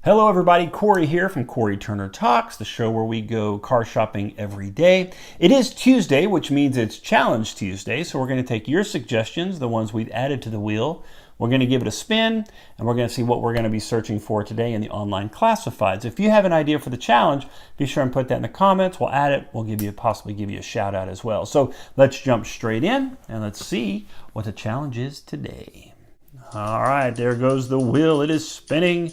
Hello everybody, Cory here from Cory Turner Talks, the show where we go car shopping every day. It is Tuesday, which means it's Challenge Tuesday, so we're going to take your suggestions, the ones we've added to the wheel. We're going to give it a spin, and we're going to see what we're going to be searching for today in the online classifieds. If you have an idea for the challenge, be sure and put that in the comments. We'll add it. We'll possibly give you a shout out as well. So let's jump straight in, and let's see what the challenge is today. All right, there goes the wheel. It is spinning.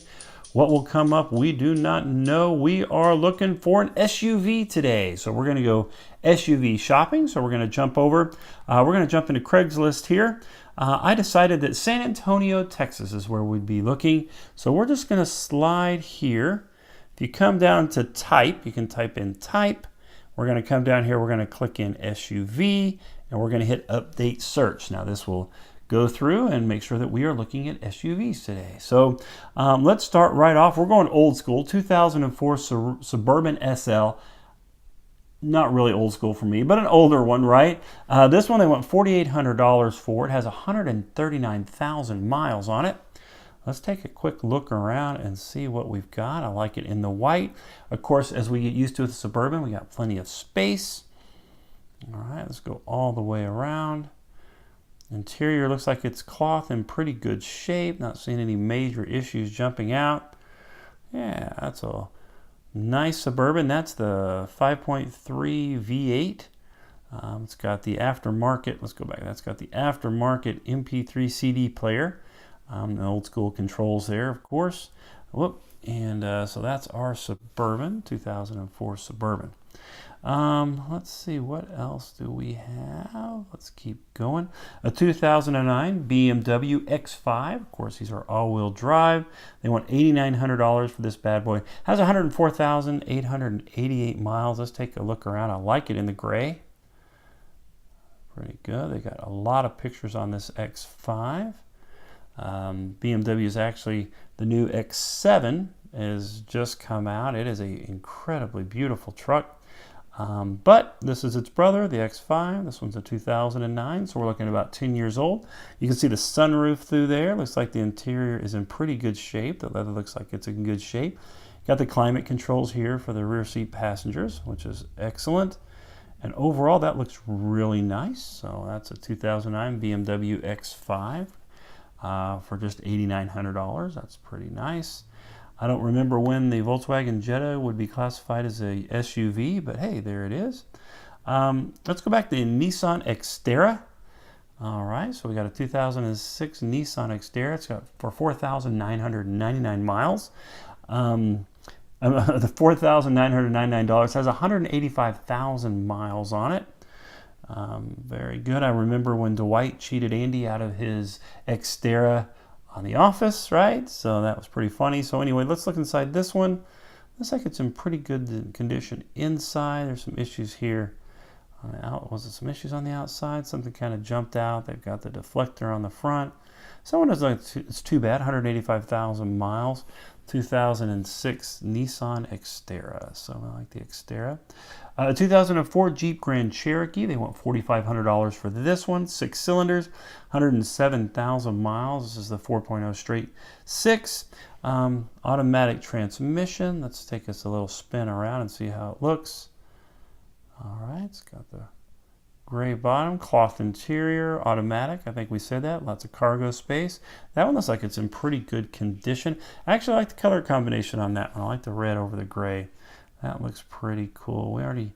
What will come up, we do not know. We are looking for an SUV today. So we're going to go SUV shopping. So we're going to jump over. We're going to jump into Craigslist here. I decided that San Antonio, Texas is where we'd be looking. So we're just going to slide here. If you come down to type, you can type in type. We're going to come down here. We're going to click in SUV and we're going to hit update search. Now this will go through and make sure that we are looking at SUVs today. So let's start right off. We're going old school, 2004 Suburban SL. Not really old school for me, but an older one, right? This one they want $4,800 for. It has 139,000 miles on it. Let's take a quick look around and see what we've got. I like it in the white. Of course, as we get used to with the Suburban, we got plenty of space. All right, let's go all the way around. Interior looks like it's cloth in pretty good shape. Not seeing any major issues jumping out. Yeah, that's a nice Suburban. That's the 5.3 V8. It's got the aftermarket. Let's go back. That's got the aftermarket MP3 CD player. The old school controls there, of course. Whoop. And so that's our Suburban, 2004 Suburban. Let's see, what else do we have? Let's keep going. A 2009 BMW X5. Of course, these are all-wheel drive. They want $8,900 for this bad boy. Has 104,888 miles. Let's take a look around. I like it in the gray. Pretty good. They got a lot of pictures on this X5. BMW is actually, the new X7 has just come out. It is an incredibly beautiful truck. But this is its brother, the X5. This one's a 2009, so we're looking at about 10 years old. You can see the sunroof through there. Looks like the interior is in pretty good shape. The leather looks like it's in good shape. Got the climate controls here for the rear seat passengers, which is excellent. And overall, that looks really nice. So that's a 2009 BMW X5 for just $8,900. That's pretty nice. I don't remember when the Volkswagen Jetta would be classified as a SUV, but hey, there it is. Let's go back to the Nissan Xterra. All right, so we got a 2006 Nissan Xterra. It's got for 4,999 miles. The $4,999 has 185,000 miles on it. Very good. I remember when Dwight cheated Andy out of his Xterra on The Office, right? So that was pretty funny. So anyway, let's look inside this one. Looks like it's in pretty good condition inside. There's some issues here. Was it some issues on the outside? Something kind of jumped out. They've got the deflector on the front. Someone was like, it's too bad. 185,000 miles. 2006 Nissan Xterra. So I like the Xterra. 2004 Jeep Grand Cherokee. They want $4,500 for this one. 6 cylinders, 107,000 miles. This is the 4.0 straight 6. Automatic transmission. Let's take us a little spin around and see how it looks. All right, it's got the gray bottom, cloth interior, automatic. I think we said that. Lots of cargo space. That one looks like it's in pretty good condition. I actually like the color combination on that one. I like the red over the gray. That looks pretty cool. We already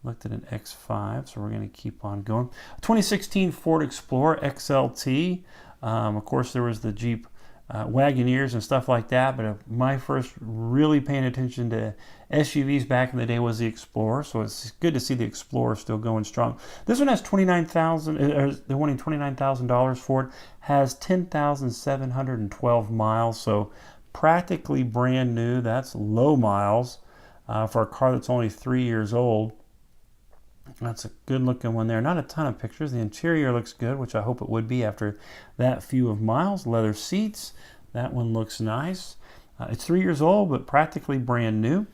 looked at an X5, so we're going to keep on going. 2016 Ford Explorer XLT. Of course, there was the Jeep Wagoneers and stuff like that, but my first really paying attention to SUVs back in the day was the Explorer, so it's good to see the Explorer still going strong. This one has $29,000. They're wanting $29,000 for it. Has 10,712 miles, so practically brand new. That's low miles for a car that's only 3 years old. That's a good looking one there. Not a ton of pictures. The interior looks good, which I hope it would be after that few of miles. Leather seats. That one looks nice. It's 3 years old, but practically brand new.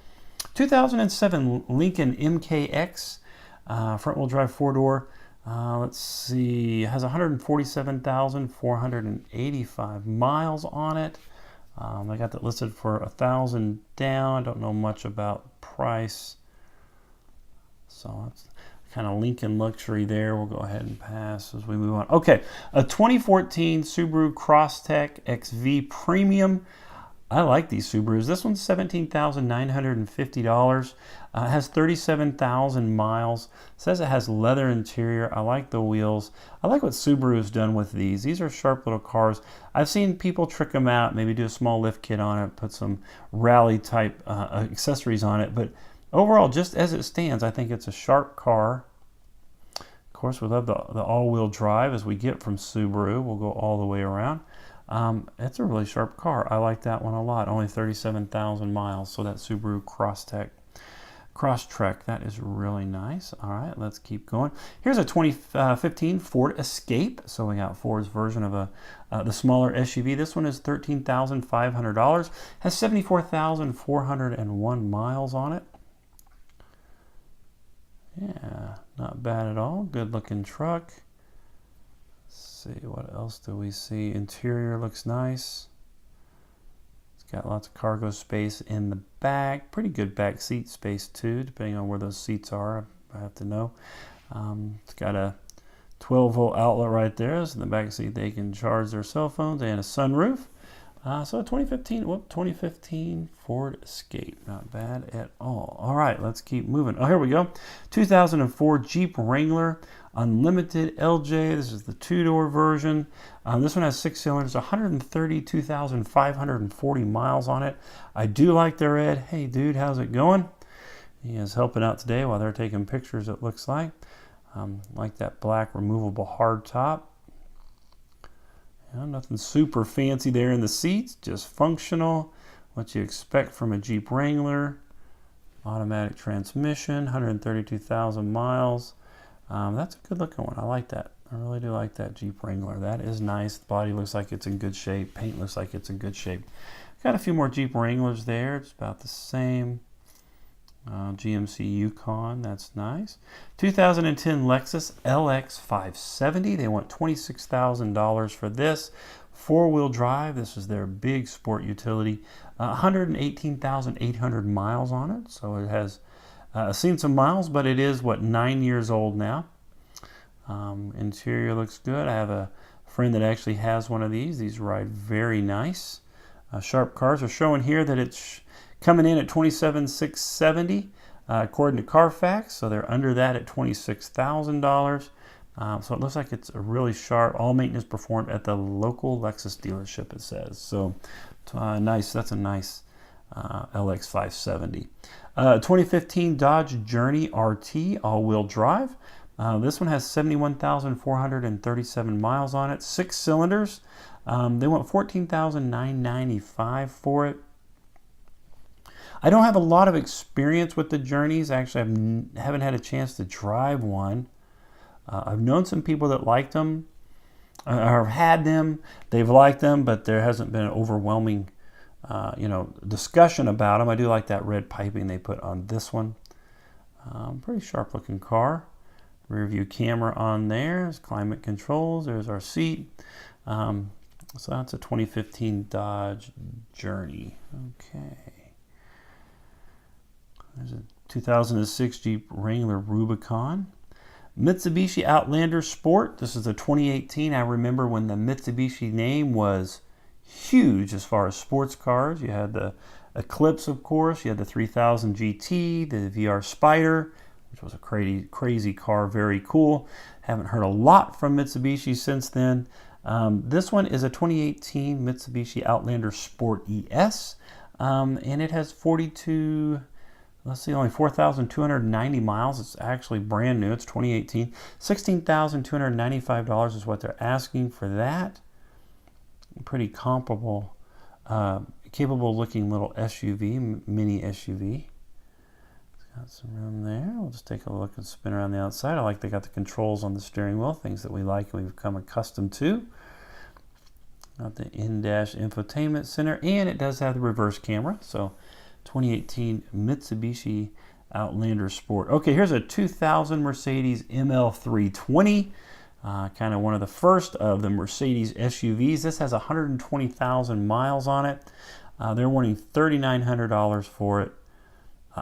2007 Lincoln MKX, front-wheel drive 4-door. Let's see, it has 147,485 miles on it. I got that listed for $1,000 down. I don't know much about price. So that's kind of Lincoln luxury there. We'll go ahead and pass as we move on. Okay, a 2014 Subaru Crosstrek XV Premium. I like these Subarus. This one's $17,950. Has 37,000 miles. Says it has leather interior. I like the wheels. I like what Subaru's done with these. These are sharp little cars. I've seen people trick them out, maybe do a small lift kit on it, put some rally type accessories on it. But overall, just as it stands, I think it's a sharp car. Of course, we love the all-wheel drive as we get from Subaru. We'll go all the way around. It's a really sharp car. I like that one a lot. Only 37,000 miles. So that Subaru Crosstrek, that is really nice. All right, let's keep going. Here's a 2015 Ford Escape. So we got Ford's version of the smaller SUV. This one is $13,500. Has 74,401 miles on it. Yeah, not bad at all. Good looking truck. See what else do we see. Interior looks nice. It's got lots of cargo space in the back. Pretty good back seat space too, depending on where those seats are. I have to know. It's got a 12-volt outlet right there, so in the back seat they can charge their cell phones, and a sunroof. So 2015 Ford Escape, not bad at all. All right, let's keep moving. Oh, here we go. 2004 Jeep Wrangler Unlimited LJ. This is the two-door version. This one has 6 cylinders, 132,540 miles on it. I do like the red. Hey, dude, how's it going? He is helping out today while they're taking pictures, it looks like. Like that black removable hardtop. Nothing super fancy there in the seats, just functional. What you expect from a Jeep Wrangler. Automatic transmission, 132,000 miles. That's a good looking one. I like that. I really do like that Jeep Wrangler. That is nice. The body looks like it's in good shape. Paint looks like it's in good shape. Got a few more Jeep Wranglers there. It's about the same. GMC Yukon, that's nice. 2010 Lexus LX 570. They want $26,000 for this. Four-wheel drive. This is their big sport utility. 118,800 miles on it. So it has seen some miles, but it is, 9 years old now. Interior looks good. I have a friend that actually has one of these. These ride very nice. Sharp cars are showing here that it's coming in at $27,670 according to Carfax, so they're under that at $26,000. So it looks like it's a really sharp. All maintenance performed at the local Lexus dealership, it says. So nice. That's a nice LX 570. 2015 Dodge Journey RT all-wheel drive. This one has 71,437 miles on it. 6 cylinders. They want $14,995 for it. I don't have a lot of experience with the Journeys. Actually, I haven't had a chance to drive one. I've known some people that liked them, or have had them. They've liked them, but there hasn't been an overwhelming, discussion about them. I do like that red piping they put on this one. Pretty sharp-looking car. Rear view camera on there. There's climate controls. There's our seat. So that's a 2015 Dodge Journey. Okay. There's a 2006 Jeep Wrangler Rubicon. Mitsubishi Outlander Sport. This is a 2018. I remember when the Mitsubishi name was huge as far as sports cars. You had the Eclipse, of course. You had the 3000 GT, the VR Spider, which was a crazy car, very cool. Haven't heard a lot from Mitsubishi since then. This one is a 2018 Mitsubishi Outlander Sport ES, and it has only 4,290 miles. It's actually brand new. It's 2018. $16,295 is what they're asking for that. Pretty comparable, capable looking little SUV, mini SUV. It's got some room there. We'll just take a look and spin around the outside. I like they got the controls on the steering wheel, things that we like and we've become accustomed to. Got the in-dash infotainment center, and it does have the reverse camera. So 2018 Mitsubishi Outlander Sport. Okay, here's a 2000 Mercedes ML320. kind of one of the first of the Mercedes SUVs. This has 120,000 miles on it. They're wanting $3,900 for it.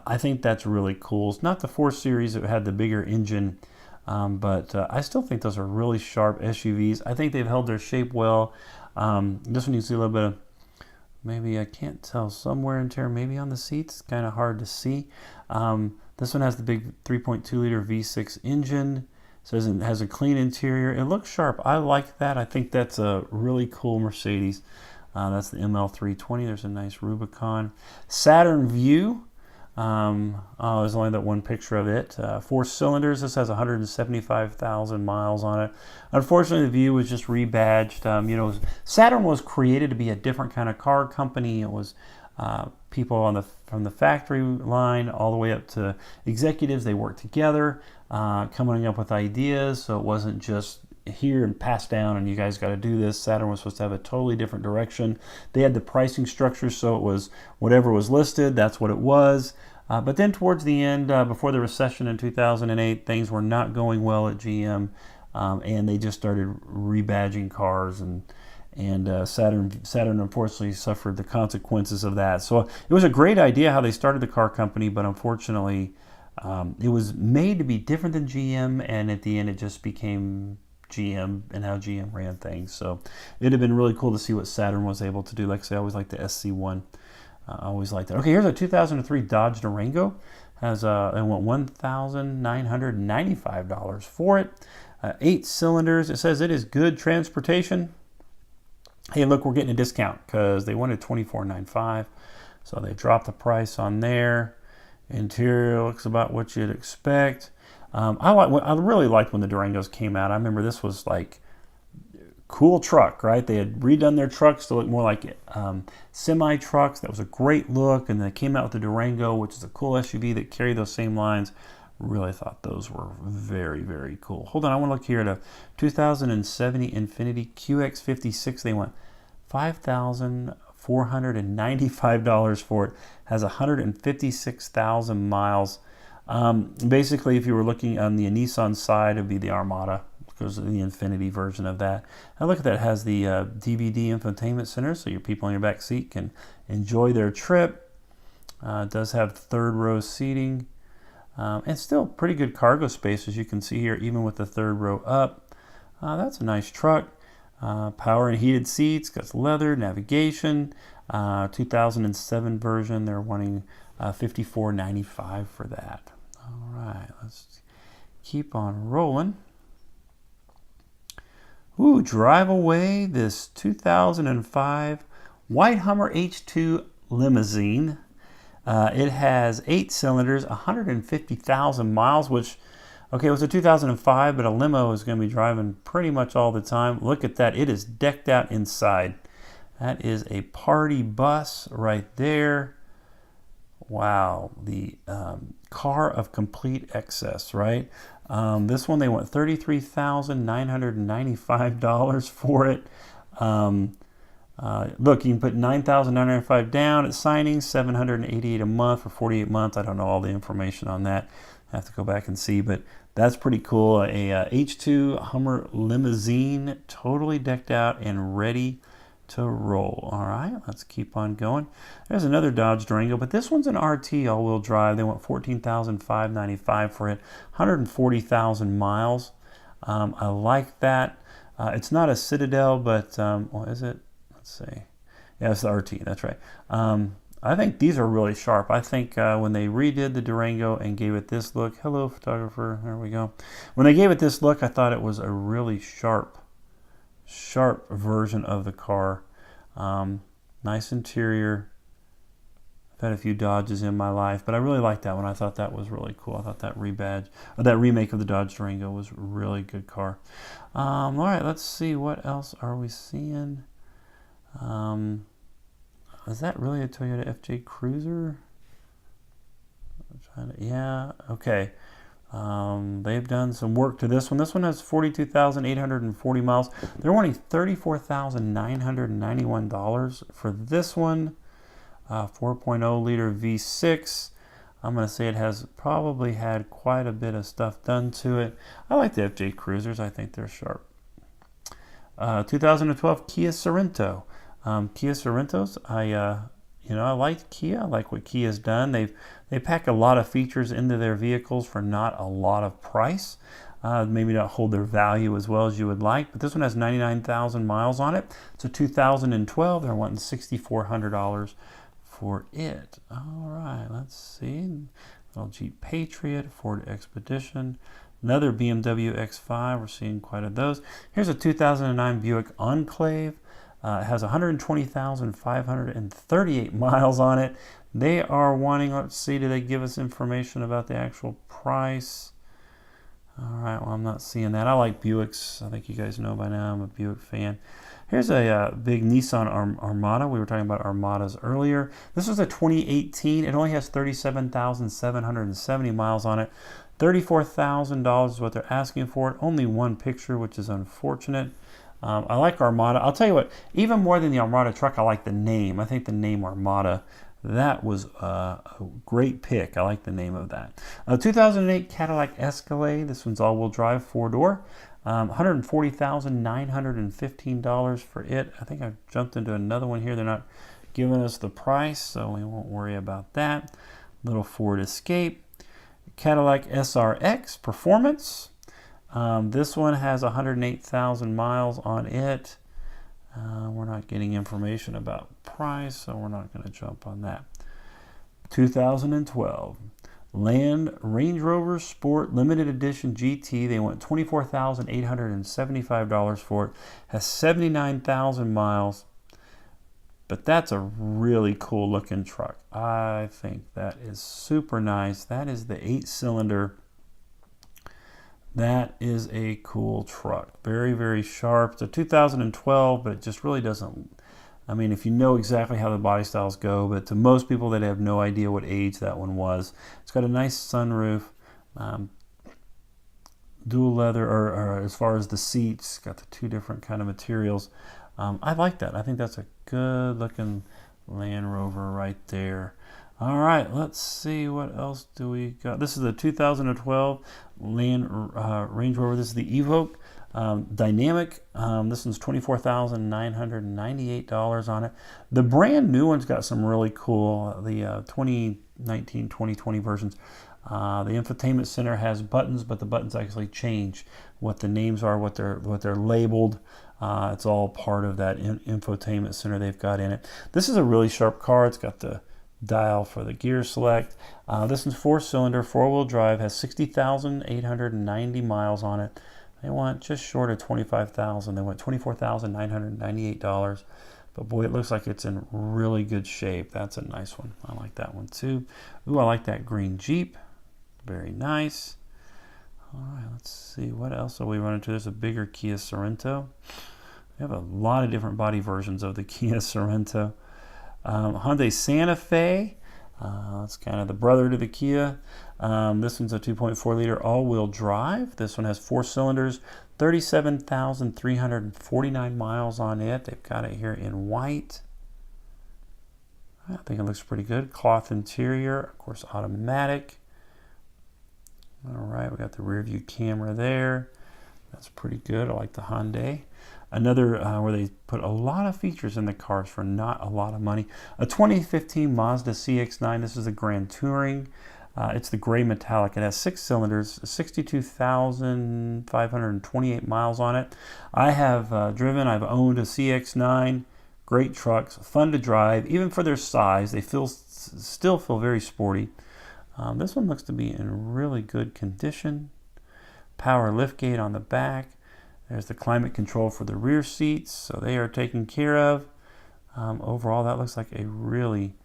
I think that's really cool. It's not the 4 Series that had the bigger engine, but I still think those are really sharp SUVs. I think they've held their shape well. This one you see a little bit of, maybe I can't tell, somewhere in here, maybe on the seats. Kind of hard to see. This one has the big 3.2 liter V6 engine. Says it has a clean interior. It looks sharp. I like that. I think that's a really cool Mercedes. That's the ML320. There's a nice Rubicon. Saturn View. There's only that one picture of it. 4 cylinders. This has 175,000 miles on it. Unfortunately, the View was just rebadged. Saturn was created to be a different kind of car company. It was people from the factory line all the way up to executives. They worked together, coming up with ideas. So it wasn't just here and passed down and you guys got to do this. Saturn was supposed to have a totally different direction. They had the pricing structure, so it was whatever was listed, that's what it was. But then towards the end, before the recession in 2008, things were not going well at GM, and they just started rebadging cars, and Saturn unfortunately suffered the consequences of that. So it was a great idea how they started the car company, but unfortunately it was made to be different than GM, and at the end it just became GM and how GM ran things. So it'd have been really cool to see what Saturn was able to do. Like I say, I always like the SC1. I always like that. Okay, here's a 2003 Dodge Durango. Has I want $1,995 for it. 8 cylinders. It says it is good transportation. Hey, look, we're getting a discount because they wanted $24,995, so they dropped the price on there. Interior looks about what you'd expect. I really liked when the Durangos came out. I remember this was like cool truck, right? They had redone their trucks to look more like semi trucks. That was a great look, and they came out with the Durango, which is a cool SUV that carried those same lines. Really thought those were very, very cool. Hold on, I want to look here at a 2007 Infiniti QX56. They want $5,495 for it. Has 156,000 miles. Basically, if you were looking on the Nissan side, it would be the Armada, because of the Infiniti version of that. And look at that, it has the DVD infotainment center, so your people in your back seat can enjoy their trip. It does have 3rd row seating, and still pretty good cargo space, as you can see here, even with the 3rd row up. That's a nice truck. Power and heated seats, got leather, navigation. 2007 version, they're wanting $54,995 for that. All right, let's keep on rolling. Ooh, drive away this 2005 White Hummer H2 limousine. It has 8 cylinders, 150,000 miles, which, okay, it was a 2005, but a limo is going to be driving pretty much all the time. Look at that. It is decked out inside. That is a party bus right there. Wow, the car of complete excess, right? This one, they want $33,995 for it. Look, you can put $9,995 down at signing, $788 a month for 48 months. I don't know all the information on that. I have to go back and see, but that's pretty cool. A H2 Hummer limousine, totally decked out and ready to roll. All right, let's keep on going. There's another Dodge Durango, but this one's an RT all-wheel drive. They want $14,595 for it, 140,000 miles. I like that. It's not a Citadel, but what is it? Let's see. Yeah, it's the RT. That's right. I think these are really sharp. I think when they redid the Durango and gave it this look, hello photographer, there we go. When they gave it this look, I thought it was a really sharp version of the car. Nice interior. I've had a few Dodges in my life, but I really like that one. I thought that was really cool. I thought that that remake of the Dodge Durango was a really good car. All right, let's see, what else are we seeing? Is that really a Toyota FJ Cruiser? Yeah, okay. They've done some work to this one. This one has 42,840 miles. They're wanting $34,991 for this one. 4.0 liter V6. I'm going to say it has probably had quite a bit of stuff done to it. I like the FJ Cruisers. I think they're sharp. 2012 Kia Sorento. Kia Sorentos, I like Kia. I like what Kia's done. They pack a lot of features into their vehicles for not a lot of price. Maybe not hold their value as well as you would like, but this one has 99,000 miles on it. It's a 2012. They're wanting $6,400 for it. All right, let's see. Little Jeep Patriot, Ford Expedition, another BMW X5. We're seeing quite a those. Here's a 2009 Buick Enclave. It has 120,538 miles on it. They are wanting, let's see, do they give us information about the actual price? All right, well, I'm not seeing that. I like Buicks. I think you guys know by now I'm a Buick fan. Here's a big Nissan Armada. We were talking about Armadas earlier. This was a 2018. It only has 37,770 miles on it. $34,000 is what they're asking for it. Only one picture, which is unfortunate. I like Armada. I'll tell you what, even more than the Armada truck, I like the name. I think the name Armada, that was a great pick. I like the name of that. 2008 Cadillac Escalade. This one's all-wheel drive, four-door. $140,915 for it. I think I've jumped into another one here. They're not giving us the price, so we won't worry about that. Little Ford Escape. Cadillac SRX Performance. This one has 108,000 miles on it. We're not getting information about price, so we're not going to jump on that. 2012 Land Range Rover Sport Limited Edition GT. They want $24,875 for it. Has 79,000 miles. But that's a really cool looking truck. I think that is super nice. That is the 8-cylinder. That is a cool truck. Very, very sharp. It's a 2012, but it just really doesn't, I mean, if you know exactly how the body styles go, but to most people that have no idea what age that one was, it's got a nice sunroof, dual leather, or as far as the seats, got the two different kind of materials. I like that. I think that's a good looking Land Rover right there. All right, let's see, what else do we got? This is the 2012 Range Rover. This is the Evoque Dynamic. This one's $24,998 on it. The brand new one's got some really cool, the 2019, 2020 versions. The infotainment center has buttons, but the buttons actually change what the names are, what they're labeled. It's all part of that infotainment center they've got in it. This is a really sharp car. It's got the dial for the gear select. This one's 4-cylinder, 4-wheel drive, has 60,890 miles on it. They want just short of 25,000. They want $24,998. But boy, it looks like it's in really good shape. That's a nice one. I like that one too. Ooh, I like that green Jeep. Very nice. All right, let's see, what else are we running into? There's a bigger Kia Sorento. We have a lot of different body versions of the Kia Sorento. Hyundai Santa Fe. That's kind of the brother to the Kia. This one's a 2.4 liter all-wheel drive. This one has 4 cylinders, 37,349 miles on it. They've got it here in white. I think it looks pretty good. Cloth interior, of course, automatic. All right, we got the rear view camera there. That's pretty good. I like the Hyundai. Another where they put a lot of features in the cars for not a lot of money. A 2015 Mazda CX-9. This is a Grand Touring. It's the gray metallic. It has 6 cylinders, 62,528 miles on it. I have I've owned a CX-9. Great trucks, fun to drive. Even for their size, they still feel very sporty. This one looks to be in really good condition. Power liftgate on the back. There's the climate control for the rear seats, so they are taken care of. Overall, that looks like a really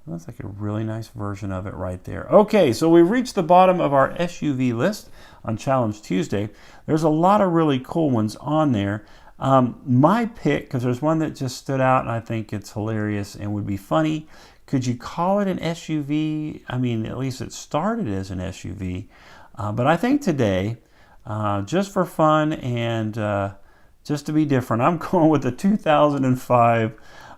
nice version of it right there. Okay, so we've reached the bottom of our SUV list on Challenge Tuesday. There's a lot of really cool ones on there. My pick, because there's one that just stood out and I think it's hilarious and would be funny. Could you call it an SUV? I mean, at least it started as an SUV. But I think today, just for fun and just to be different, I'm going with the 2005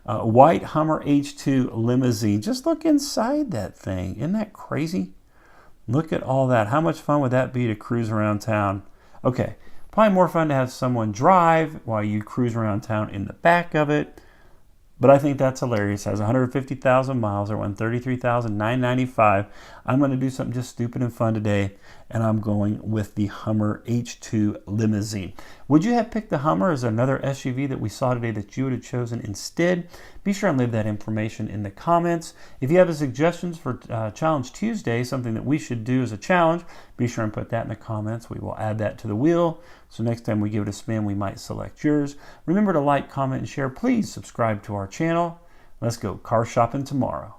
White Hummer H2 limousine. Just look inside that thing. Isn't that crazy? Look at all that. How much fun would that be to cruise around town? Okay, probably more fun to have someone drive while you cruise around town in the back of it. But I think that's hilarious. It has 150,000 miles. It won $33,995. I'm going to do something just stupid and fun today, and I'm going with the Hummer H2 limousine. Would you have picked the Hummer? Is there another SUV that we saw today that you would have chosen instead? Be sure and leave that information in the comments. If you have suggestions for Challenge Tuesday, something that we should do as a challenge, be sure and put that in the comments. We will add that to the wheel. So next time we give it a spin, we might select yours. Remember to like, comment, and share. Please subscribe to our channel. Let's go car shopping tomorrow.